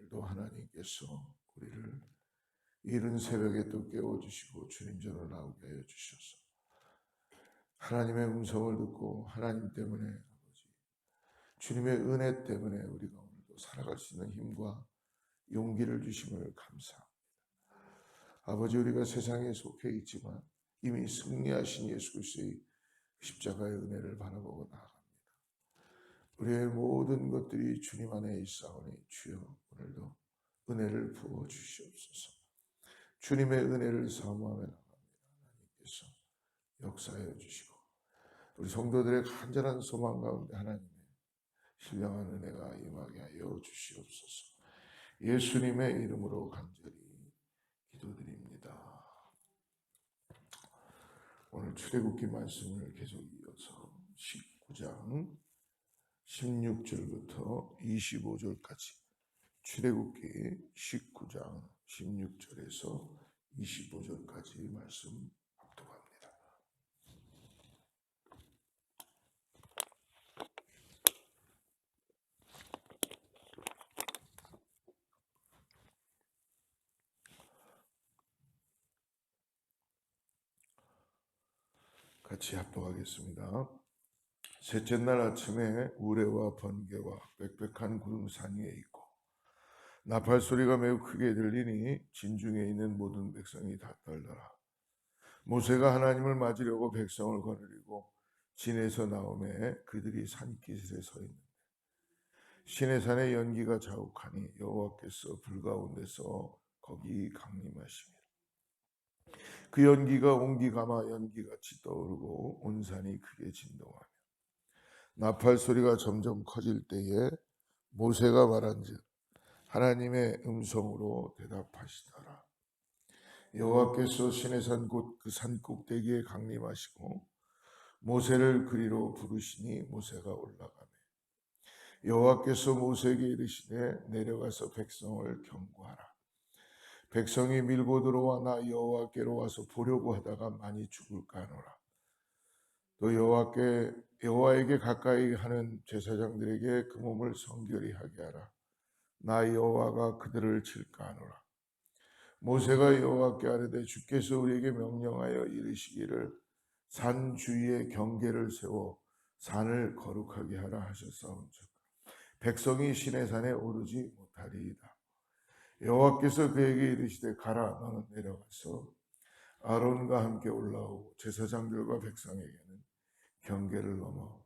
오늘도 하나님께서 우리를 이른 새벽에 또 깨워주시고 주님 전을 나오게 하여 주셔서 하나님의 음성을 듣고 하나님 때문에 아버지 주님의 은혜 때문에 우리가 오늘도 살아갈 수 있는 힘과 용기를 주심을 감사합니다. 아버지, 우리가 세상에 속해 있지만 이미 승리하신 예수 그리스도의 십자가의 은혜를 바라보고 나아갑니다. 우리의 모든 것들이 주님 안에 있사오니 주여 오늘도 은혜를 부어 주시옵소서. 주님의 은혜를 사모하며 나갑니다. 하나님께서 역사하여 주시고 우리 성도들의 간절한 소망 가운데 하나님의 신령한 은혜가 임하게 하여 주시옵소서. 예수님의 이름으로 간절히 기도드립니다. 오늘 출애굽기 말씀을 계속 이어서 19장 16절부터 25절까지 출애굽기 19장 16절에서 25절까지 말씀 합독합니다. 같이 합독하겠습니다. 셋째 날 아침에 우레와 번개와 빽빽한 구름 산 위에 있고 나팔 소리가 매우 크게 들리니 진중에 있는 모든 백성이 다 떨더라. 모세가 하나님을 맞으려고 백성을 거느리고 진에서 나오매 그들이 산기슭에 서 있는데 시내산의 연기가 자욱하니 여호와께서 불 가운데서 거기 강림하시며 그 연기가 옹기가마 연기같이 떠오르고 온 산이 크게 진동하며 나팔 소리가 점점 커질 때에 모세가 말한즉 하나님의 음성으로 대답하시더라. 여호와께서 시내산 곧 그 산 꼭대기에 강림하시고 모세를 그리로 부르시니 모세가 올라가매 여호와께서 모세에게 이르시되 내려가서 백성을 경고하라. 백성이 밀고 들어와 나 여호와께로 와서 보려고 하다가 많이 죽을까 하노라. 또 여호와에게 가까이 하는 제사장들에게 그 몸을 성결히 하게 하라. 나 여호와가 그들을 칠까 하노라. 모세가 여호와께 아뢰되 주께서 우리에게 명령하여 이르시기를 산 주위에 경계를 세워 산을 거룩하게 하라 하셨사온즉 백성이 시내산에 오르지 못하리이다. 여호와께서 그에게 이르시되 가라. 너는 내려가서 아론과 함께 올라오고 제사장들과 백성에게는 경계를 넘어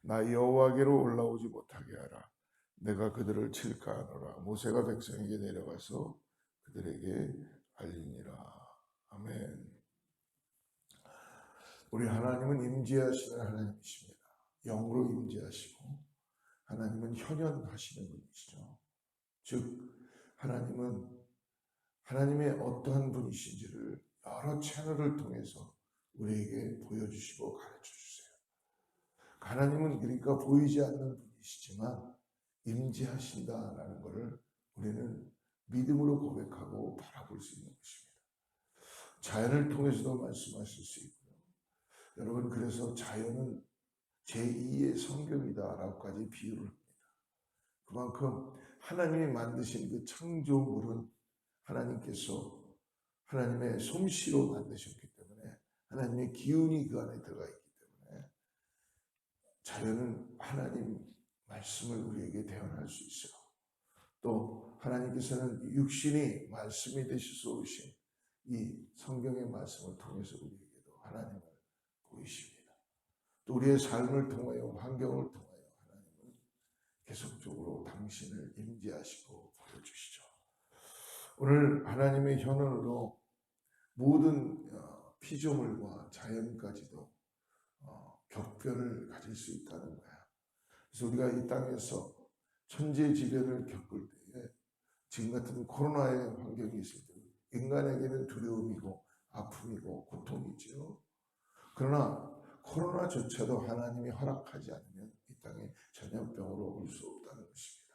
나 여호와께로 올라오지 못하게 하라. 내가 그들을 칠까 하노라. 모세가 백성에게 내려가서 그들에게 알리니라. 아멘. 우리 하나님은 임재하시는 하나님이십니다. 영으로 임재하시고 하나님은 현현하시는 분이시죠. 즉 하나님은 하나님의 어떠한 분이신지를 여러 채널을 통해서 우리에게 보여주시고 가르쳐주세요. 하나님은 그러니까 보이지 않는 분이시지만 임재하신다라는 것을 우리는 믿음으로 고백하고 바라볼 수 있는 것입니다. 자연을 통해서도 말씀하실 수 있고요. 여러분, 그래서 자연은 제2의 성경이다라고까지 비유를 합니다. 그만큼 하나님이 만드신 그 창조물은 하나님께서 하나님의 솜씨로 만드셨기 때문에 하나님의 기운이 그 안에 들어가 있기 때문에 자연은 하나님 말씀을 우리에게 대언할 수 있어요. 또 하나님께서는 육신이 말씀이 되셔서 오신 이 성경의 말씀을 통해서 우리에게도 하나님을 보이십니다. 또 우리의 삶을 통하여 환경을 통하여 하나님은 계속적으로 당신을 임재하시고 보여주시죠. 오늘 하나님의 현원으로 모든 피조물과 자연까지도 격변을 가질 수 있다는 거야. 그래서 우리가 이 땅에서 천재지변을 겪을 때에 지금 같은 코로나의 환경이 있을 때 인간에게는 두려움이고 아픔이고 고통이죠. 그러나 코로나조차도 하나님이 허락하지 않으면 이 땅에 전염병으로 올 수 없다는 것입니다.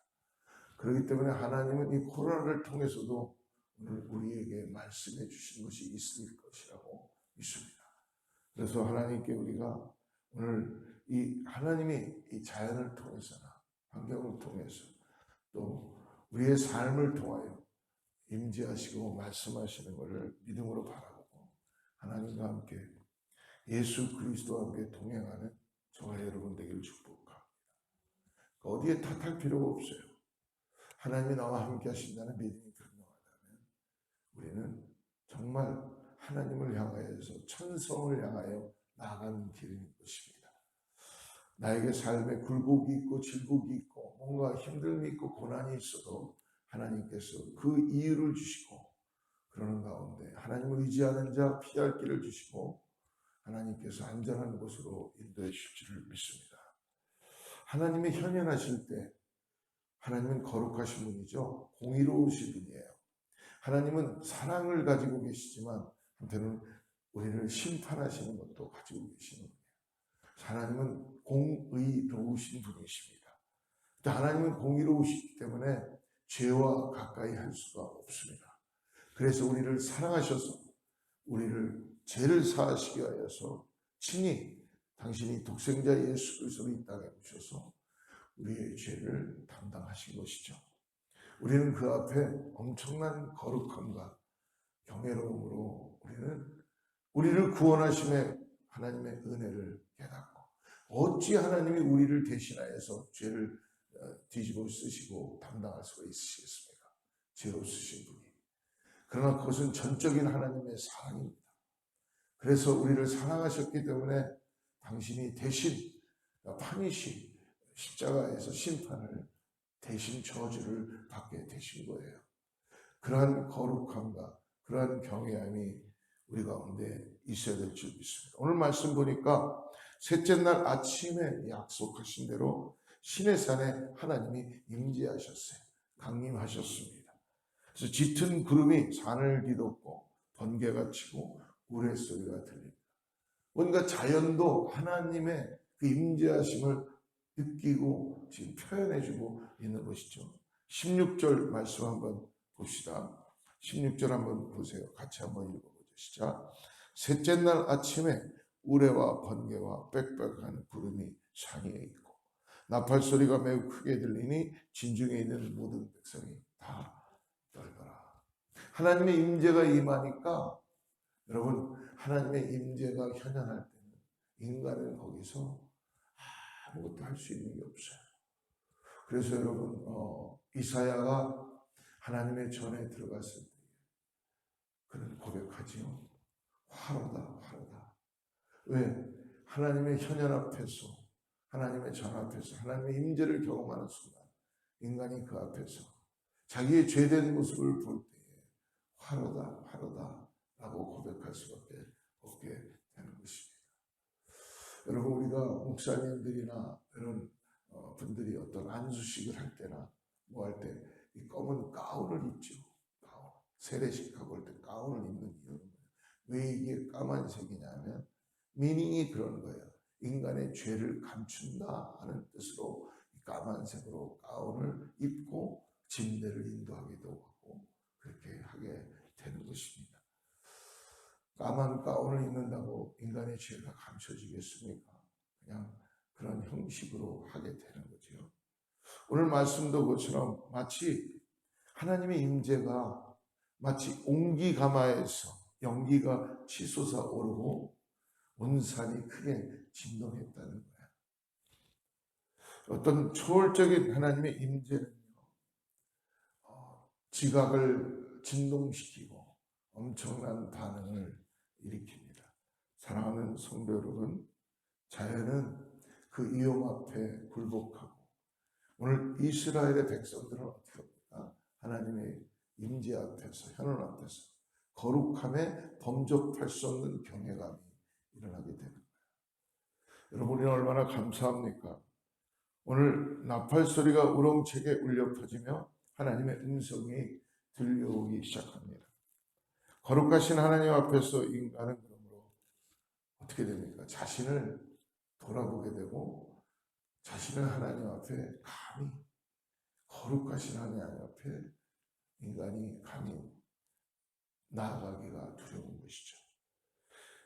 그렇기 때문에 하나님은 이 코로나를 통해서도 오늘 우리에게 말씀해 주신 것이 있을 것이라고 믿습니다. 그래서 하나님께 우리가 오늘 이 하나님이 이 자연을 통해서나 환경을 통해서 또 우리의 삶을 통하여 임재하시고 말씀하시는 것을 믿음으로 바라보고 하나님과 함께 예수 그리스도와 함께 동행하는 저와 여러분 되기를 축복합니다. 어디에 탓할 필요가 없어요. 하나님이 나와 함께 하신다는 믿음이 분명하다면 우리는 정말 하나님을 향하여서 천성을 향하여 나아가는 길인 것입니다. 나에게 삶에 굴곡이 있고 질곡이 있고 뭔가 힘듦이 있고 고난이 있어도 하나님께서 그 이유를 주시고 그러는 가운데 하나님을 의지하는 자 피할 길을 주시고 하나님께서 안전한 곳으로 인도해 주실 줄 믿습니다. 하나님이 현현하실 때 하나님은 거룩하신 분이죠. 공의로우신 분이에요. 하나님은 사랑을 가지고 계시지만 한편은 우리를 심판하시는 것도 가지고 계시는 분이에요. 하나님은 공의로우신 분이십니다. 하나님은 공의로우시기 때문에 죄와 가까이 할 수가 없습니다. 그래서 우리를 사랑하셔서 우리를 죄를 사하시기 위하여서 친히 당신이 독생자 예수 그리스도를 이 땅에 오셔서 우리의 죄를 담당하신 것이죠. 우리는 그 앞에 엄청난 거룩함과 경외로움으로 우리를 구원하심에 하나님의 은혜를 깨닫고 어찌 하나님이 우리를 대신하여서 죄를 뒤집어 쓰시고 담당할 수가 있으시겠습니까? 죄로 쓰신 분이. 그러나 그것은 전적인 하나님의 사랑입니다. 그래서 우리를 사랑하셨기 때문에 당신이 대신 판이시 십자가에서 심판을 대신 저주를 받게 되신 거예요. 그러한 거룩함과 그러한 경외함이 우리 가운데 있어야 될 줄 믿습니다. 오늘 말씀 보니까 셋째 날 아침에 약속하신 대로 시내산에 하나님이 임재하셨어요. 강림하셨습니다. 그래서 짙은 구름이 산을 뒤덮고 번개가 치고 우레소리가 들립니다. 뭔가 자연도 하나님의 그 임재하심을 느끼고 지금 표현해주고 있는 것이죠. 16절 말씀 한번 봅시다. 16절 한번 보세요. 같이 한번 읽어보죠. 시작. 셋째 날 아침에 우레와 번개와 빽빽한 구름이 산위에 있고 나팔 소리가 매우 크게 들리니 진중에 있는 모든 백성이 다 떨더라. 하나님의 임재가 임하니까 여러분 하나님의 임재가 현현할 때는 인간은 거기서 아무것도 할 수 있는 게 없어요. 그래서 여러분 이사야가 하나님의 전에 들어갔을 때 그는 고백하지요. 화로다 화로다. 왜? 하나님의 현현 앞에서 하나님의 전 앞에서 하나님의 임재를 경험하는 순간 인간이 그 앞에서 자기의 죄된 모습을 볼 때에 화로다 화로다 라고 고백할 수밖에 없게 되는 것입니다. 여러분 우리가 목사님들이나 이런 분들이 어떤 안수식을 할 때나 뭐 할 때 이 검은 가운을 입죠. 가운. 세례식하고 할 때 가운을 입는 이유는 왜 이게 까만색이냐면 미닝이 그런 거예요. 인간의 죄를 감춘다 하는 뜻으로 까만색으로 가운을 입고 침례를 인도하기도 하고 그렇게 하게 되는 것입니다. 까만 가운을 입는다고 인간의 죄가 감춰지겠습니까? 그냥 그런 형식으로 하게 되는 거죠. 오늘 말씀도 그처럼 마치 하나님의 임재가 마치 옹기가마에서 연기가 치솟아 오르고 온 산이 크게 진동했다는 거예요. 어떤 초월적인 하나님의 임재는요, 지각을 진동시키고 엄청난 반응을 일으킵니다. 사랑하는 성도 여러분, 자연은 그 위험 앞에 굴복하고 오늘 이스라엘의 백성들은 어떻게 합니까? 하나님의 임재 앞에서 현원 앞에서 거룩함에 범접할 수 없는 경외감이 일어나게 되는 거예요. 여러분이 얼마나 감사합니까? 오늘 나팔 소리가 우렁차게 울려 퍼지며 하나님의 음성이 들려오기 시작합니다. 거룩하신 하나님 앞에서 인간은 그러므로 어떻게 됩니까? 자신을 돌아보게 되고 자신을 하나님 앞에 감히 거룩하신 하나님 앞에 인간이 감히 나아가기가 두려운 것이죠.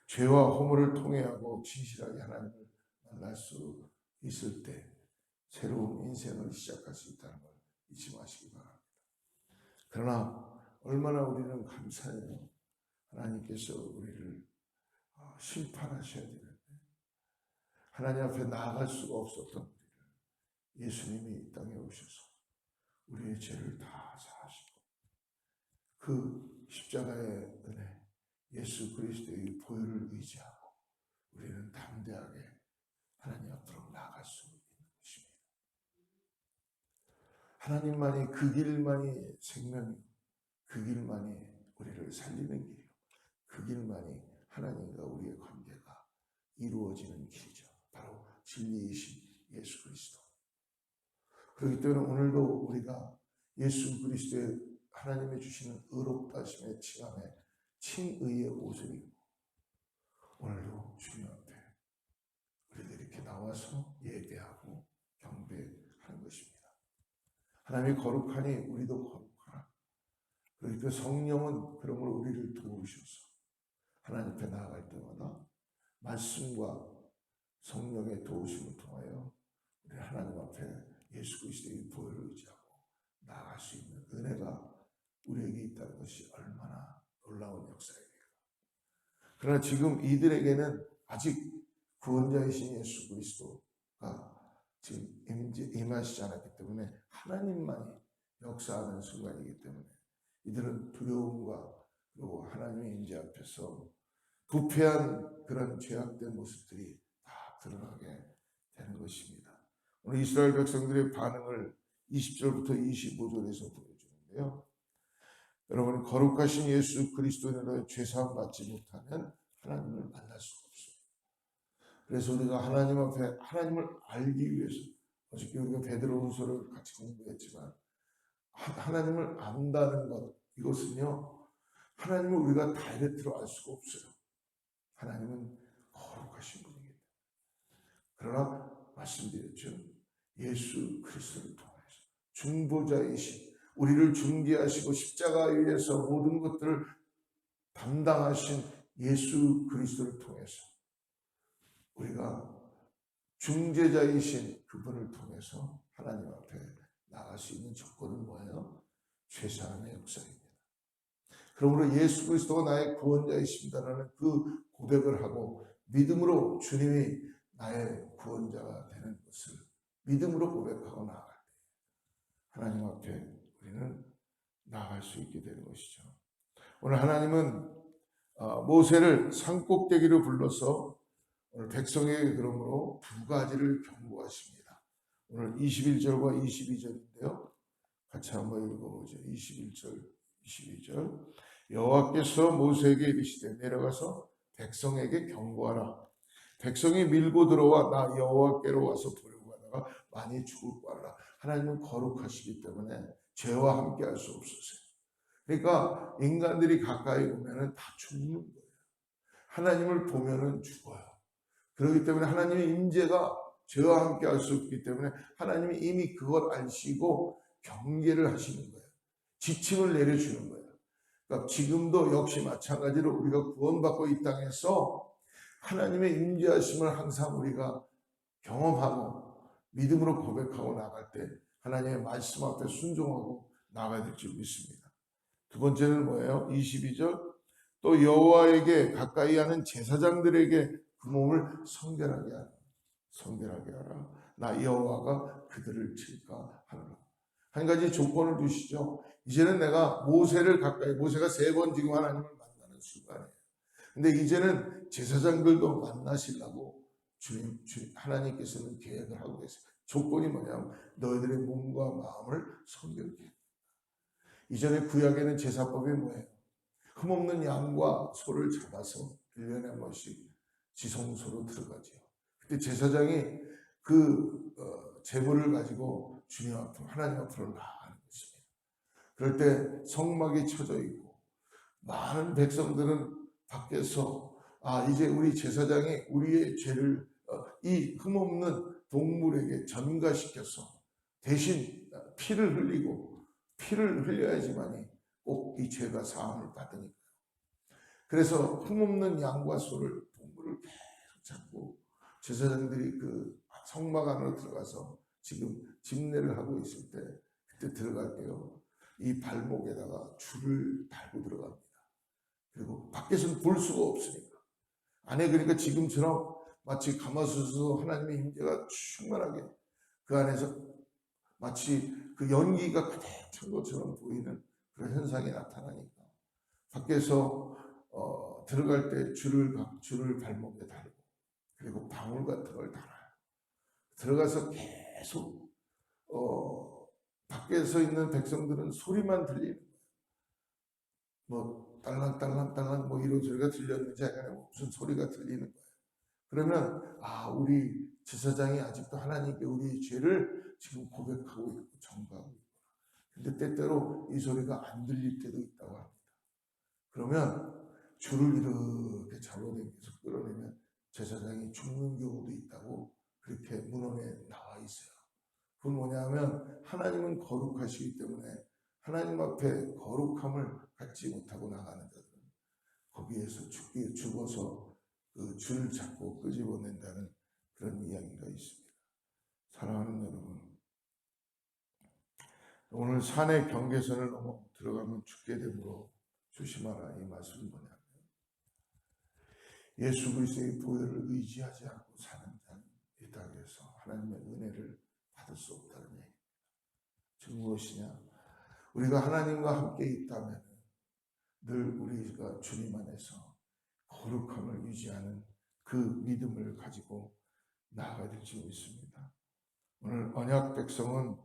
죄와 허물을 통해하고 진실하게 하나님을 만날 수 있을 때 새로운 인생을 시작할 수 있다는 걸 잊지 마시기 바랍니다. 그러나 얼마나 우리는 감사해요. 하나님께서 우리를 심판하셔야 되는데 하나님 앞에 나아갈 수가 없었던 우리를 예수님이 이 땅에 오셔서 우리의 죄를 다 사하시고 그 십자가의 은혜, 예수 그리스도의 보혈을 의지하고 우리는 담대하게 하나님 앞으로 나아갈 수 있는 것입니다. 하나님만이 그 길만이 생명이고 그 길만이 우리를 살리는 길이고 그 길만이 하나님과 우리의 관계가 이루어지는 길이죠. 바로 진리이신 예수 그리스도. 그렇기 때문에 오늘도 우리가 예수 그리스도의 하나님이 주시는 의롭다 하심의 칭함에 칭의의 옷을 입고 오늘도 주님 앞에 우리들이 이렇게 나와서 예배하고 경배하는 것입니다. 하나님이 거룩하니 우리도 거룩하라. 그러니까 성령은 그러므로 우리를 도우셔서 하나님 앞에 나아갈 때마다 말씀과 성령의 도우심을 통하여 우리 하나님 앞에 예수 그리스도의 보혈을 의지하고 나아갈 수 있는 은혜가 우리에게 있다는 것이 얼마나 놀라운 역사입니까? 그러나 지금 이들에게는 아직 구원자이신 예수 그리스도가 지금 임하시지 않았기 때문에 하나님만이 역사하는 순간이기 때문에 이들은 두려움과 그리고 하나님의 임재 앞에서 부패한 그런 죄악된 모습들이 다 드러나게 되는 것입니다. 오늘 이스라엘 백성들의 반응을 20절부터 25절에서 보여주는데요. 여러분, 거룩하신 예수 그리스도인으로 죄사함 받지 못하면 하나님을 만날 수가 없습니다. 그래서 우리가 하나님 앞에 하나님을 알기 위해서 어저께 우리가 베드로후서를 같이 공부했지만 하나님을 안다는 것, 이것은요 하나님을 우리가 다이렉트로 알 수가 없어요. 하나님은 거룩하신 분이기 때문에. 그러나 말씀드렸죠. 예수 그리스도를 통해서 중보자이신 우리를 중재하시고 십자가 위에서 모든 것들을 담당하신 예수 그리스도를 통해서 우리가 중재자이신 그분을 통해서 하나님 앞에 나갈 수 있는 조건은 뭐예요? 죄사함의 역사입니다. 그러므로 예수 그리스도가 나의 구원자이십니다라는 그 고백을 하고 믿음으로 주님이 나의 구원자가 되는 것을 믿음으로 고백하고 나아갈 때 하나님 앞에 우리는 나아갈 수 있게 되는 것이죠. 오늘 하나님은 모세를 산꼭대기로 불러서 오늘 백성에게 그러므로 두 가지를 경고하십니다. 오늘 21절과 22절인데요. 같이 한번 읽어보죠. 21절, 22절. 여호와께서 모세에게 이르시되 내려가서 백성에게 경고하라. 백성이 밀고 들어와 나 여호와께로 와서 보려고 하다가 많이 죽을 거라. 하나님은 거룩하시기 때문에 죄와 함께 할 수 없으세요. 그러니까 인간들이 가까이 오면은 다 죽는 거예요. 하나님을 보면은 죽어요. 그렇기 때문에 하나님의 임재가 죄와 함께 할 수 없기 때문에 하나님이 이미 그걸 아시고 경계를 하시는 거예요. 지침을 내려주는 거예요. 그러니까 지금도 역시 마찬가지로 우리가 구원받고 이 땅에서 하나님의 임재하심을 항상 우리가 경험하고 믿음으로 고백하고 나갈 때 하나님의 말씀 앞에 순종하고 나가야 될 줄 믿습니다. 두 번째는 뭐예요? 22절. 또 여호와에게 가까이 하는 제사장들에게 그 몸을 성결하게 하라. 성결하게 하라. 나 여호와가 그들을 칠까 하노라. 한 가지 조건을 주시죠. 이제는 내가 모세를 가까이, 모세가 3번 지금 하나님을 만나는 순간이에요. 근데 이제는 제사장들도 만나시려고 주님 하나님께서는 계획을 하고 계세요. 조건이 뭐냐면 너희들의 몸과 마음을 성결케 해. 이전에 구약에는 제사법이 뭐예요? 흠없는 양과 소를 잡아서 1년에 한 번씩 지성소로 들어가죠. 그때 제사장이 그 제물을 가지고 주님 앞으로 하나님 앞으로 나아가는 것입니다. 그럴 때 성막이 쳐져 있고 많은 백성들은 밖에서 이제 우리 제사장이 우리의 죄를 이 흠없는 동물에게 전가시켜서 대신 피를 흘려야지만이 꼭 이 죄가 사함을 받으니까. 그래서 흠없는 양과 소를 동물을 계속 잡고 제사장들이 그 성막 안으로 들어가서 지금 집례를 하고 있을 때 그때 들어갈 때요, 이 발목에다가 줄을 달고 들어갑니다. 그리고 밖에서는 볼 수가 없으니까. 안에 그러니까 지금처럼 마치 가마솥에서 하나님의 임재가 충만하게 그 안에서 마치 그 연기가 가득 찬 것처럼 보이는 그런 현상이 나타나니까 밖에서 들어갈 때 줄을 발목에 달고 그리고 방울 같은 걸 달아요. 들어가서 계속 밖에서 있는 백성들은 소리만 들리는 거예요. 뭐 딸랑딸랑딸랑 뭐 이런 소리가 들렸는지 아니면 무슨 소리가 들리는 거예요. 그러면 우리 제사장이 아직도 하나님께 우리의 죄를 지금 고백하고 있고 전가하고 있구나. 근데 때때로 이 소리가 안 들릴 때도 있다고 합니다. 그러면 줄을 이렇게 잡아당겨서 끌어내면 제사장이 죽는 경우도 있다고 그렇게 문헌에 나와 있어요. 그건 뭐냐면 하나님은 거룩하시기 때문에 하나님 앞에 거룩함을 갖지 못하고 나가는 자들은 거기에서 죽어서 그 줄을 잡고 끄집어낸다는 그런 이야기가 있습니다. 사랑하는 여러분, 오늘 산의 경계선을 넘어 들어가면 죽게 되므로 조심하라, 이 말씀은 뭐냐면 예수 그리스도의 보혈을 의지하지 않고 사는 자는 이 땅에서 하나님의 은혜를 받을 수 없다는 얘기입니다. 즉 무엇이냐? 우리가 하나님과 함께 있다면 늘 우리가 주님 안에서 거룩함을 유지하는 그 믿음을 가지고 나아가야 될 줄 믿습니다. 오늘 언약 백성은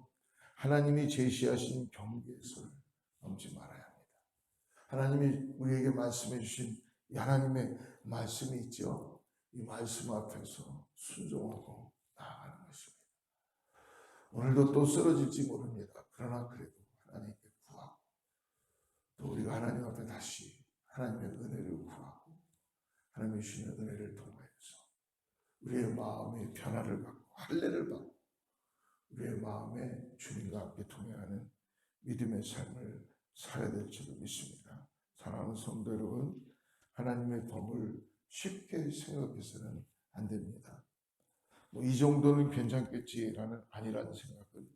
하나님이 제시하신 경계선을 넘지 말아야 합니다. 하나님이 우리에게 말씀해 주신 하나님의 말씀이 있죠. 이 말씀 앞에서 순종하고 나아가는 것입니다. 오늘도 또 쓰러질지 모릅니다. 그러나 그래도 하나님께 구하고 또 우리가 하나님 앞에 다시 하나님의 은혜를 구하고 하나님의 주시는 은혜를 통하여서 우리의 마음의 변화를 받고 할례를 받고 우리의 마음에 주님과 함께 동행하는 믿음의 삶을 살아야 될 줄 믿습니다. 사랑하는 성도 여러분, 하나님의 법을 쉽게 생각해서는 안 됩니다. 이 정도는 괜찮겠지라는 아니라는 생각은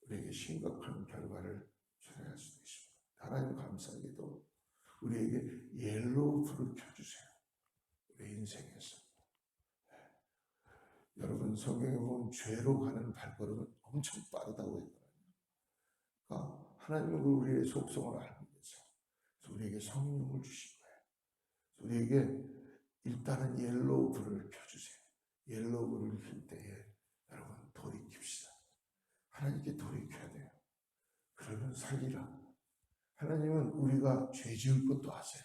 우리에게 심각한 결과를 초래할 수도 있습니다. 하나님 감사하게도 우리에게 옐로우 불을 켜주세요. 우리 인생에서. 여러분 성경에 보면 죄로 가는 발걸음은 엄청 빠르다고 했거든요. 그러니까 하나님은 우리의 속성을 알고 계세요. 그래서 우리에게 성령을 주신 거예요. 우리에게 일단은 옐로우 불을 켜주세요. 옐로우 불을 켤 때에 여러분 돌이킵시다. 하나님께 돌이켜야 돼요. 그러면 살리라. 하나님은 우리가 죄 지을 것도 아세요.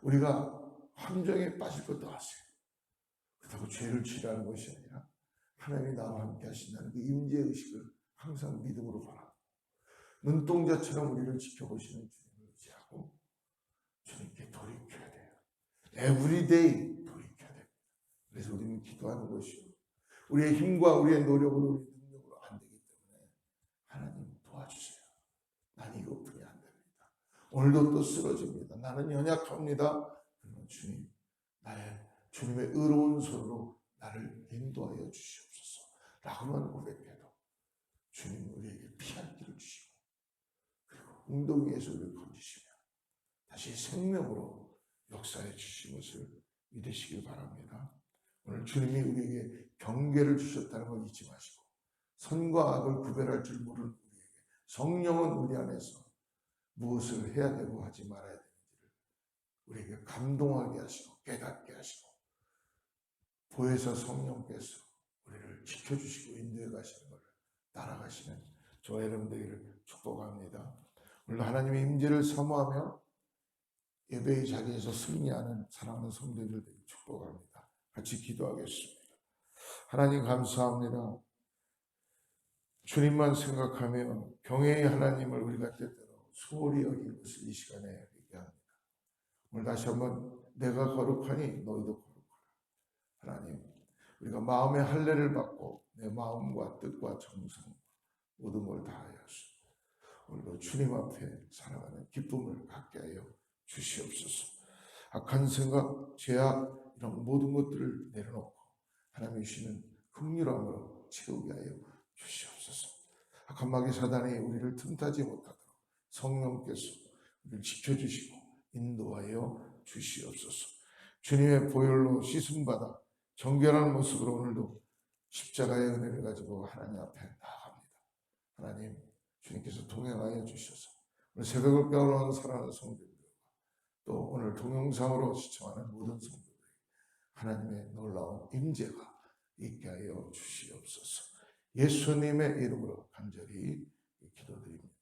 우리가 함정에 빠질 것도 아세요. 그렇다고 죄를 지라는 것이 아니라 하나님이 나와 함께 하신다는 그 임재의식을 항상 믿음으로 바라고 눈동자처럼 우리를 지켜보시는 주님을 의지하고 주님께 돌이켜야 돼요. 에브리데이 돌이켜야 됩니다. 그래서 우리는 기도하는 것이요. 우리의 힘과 우리의 노력으로 우리 능력으로 안 되기 때문에 하나님 도와주세요. 난 이것뿐이 안 됩니다. 오늘도 또 쓰러집니다. 나는 연약합니다. 그러면 주님, 주님의 의로운 손으로 나를 인도하여 주시옵소서 라고만 고백해도 주님 우리에게 피할 길을 주시고 그리고 웅덩이에서 우리를 건지시며 다시 생명으로 역사해 주신 것을 믿으시길 바랍니다. 오늘 주님이 우리에게 경계를 주셨다는 걸 잊지 마시고 선과 악을 구별할 줄 모르는 우리에게 성령은 우리 안에서 무엇을 해야 되고 하지 말아야 되는지를 우리에게 감동하게 하시고 깨닫게 하시고 보혜사 성령께서 우리를 지켜주시고 인도해 가시는 것을 따라가시는 저와 여러분들을 축복합니다. 오늘 하나님의 임재를 사모하며 예배의 자리에서 승리하는 사랑하는 성도들을 축복합니다. 같이 기도하겠습니다. 하나님 감사합니다. 주님만 생각하며 경외의 하나님을 우리가 때때로 소홀히 여긴 것을 이 시간에 얘기합니다. 오늘 다시 한번 내가 거룩하니 너희도 거룩하라. 하나님, 우리가 마음의 할례를 받고 내 마음과 뜻과 정성 모든 걸 다하여서 오늘도 주님 앞에 살아가는 기쁨을 갖게 하여 주시옵소서. 악한 생각, 죄악 이런 모든 것들을 내려놓고 하나님이 주시는 긍휼함으로 채우게 하여 주시옵소서. 악한 마귀 사단이 우리를 틈타지 못하도록 성령께서 우리를 지켜주시고 인도하여 주시옵소서. 주님의 보혈로 씻음받아 정결한 모습으로 오늘도 십자가의 은혜를 가지고 하나님 앞에 나아갑니다. 하나님, 주님께서 동행하여 주셔서 오늘 새벽을 깨어나는 사랑하는 성도들과 또 오늘 동영상으로 시청하는 모든 성도들 하나님의 놀라운 임재가 있게 하여 주시옵소서. 예수님의 이름으로 간절히 기도드립니다.